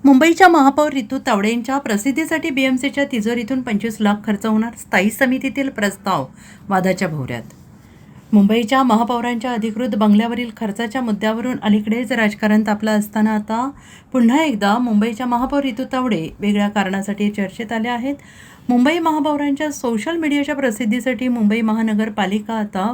मुंबईच्या महापौर रितू तावडेंच्या प्रसिद्धीसाठी बीएमसीच्या तिजोरीतून 25 लाख खर्च होणार. स्थायी समितीतील प्रस्ताव वादाच्या भोवऱ्यात. मुंबईच्या महापौरांच्या अधिकृत बंगल्यावरील खर्चाच्या मुद्द्यावरून अलीकडेच राजकारण तापलं असताना आता पुन्हा एकदा मुंबईच्या महापौर रितू तावडे वेगळ्या कारणासाठी चर्चेत आल्या आहेत. मुंबई महापौरांच्या सोशल मीडियाच्या प्रसिद्धीसाठी मुंबई महानगरपालिका आता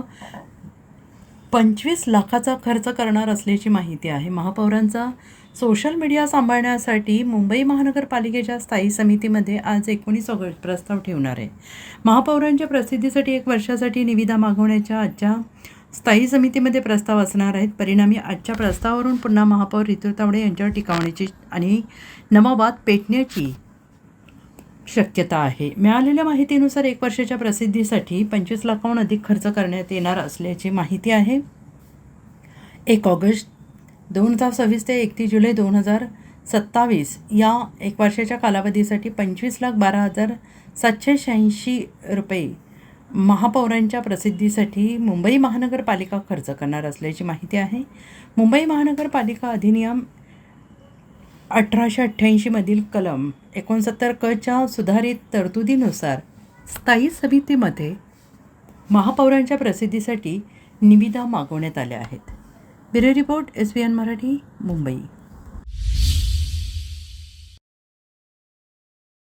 25 लाखाचा खर्च करणार असल्याची माहिती आहे. महापौरांचा सोशल मीडिया सांभाळण्यासाठी मुंबई महानगरपालिकेच्या स्थायी समितीमध्ये आज 19 ऑगस्ट प्रस्ताव ठेवणार आहे. महापौरांच्या प्रसिद्धीसाठी 1 वर्षासाठी निविदा मागवण्याच्या आजच्या स्थायी समितीमध्ये प्रस्ताव असणार आहेत. परिणामी आजच्या प्रस्तावावरून पुन्हा महापौर रितू तावडे यांच्यावर टीका होण्याची आणि नवा वाद पेटण्याची शक्यता आहे. मिळालेल्या माहितीनुसार 1 वर्षाच्या प्रसिद्धीसाठी 25 लाखाहून अधिक खर्च करण्यात येणार असल्याची माहिती आहे. 1 ऑगस्ट 2026 ते 31 जुलै 2027 या 1 वर्षाच्या कालावधीसाठी 25,12,786 रुपये महापौरांच्या प्रसिद्धीसाठी मुंबई महानगरपालिका खर्च करणार असल्याची माहिती आहे. मुंबई महानगरपालिका अधिनियम 1888 मधील कलम 69 क च्या सुधारित तरतुदीनुसार स्थायी समितीमध्ये महापौरांच्या प्रसिद्धीसाठी निविदा मागवण्यात आल्या आहेत. Bureau report SBN Marathi, Mumbai.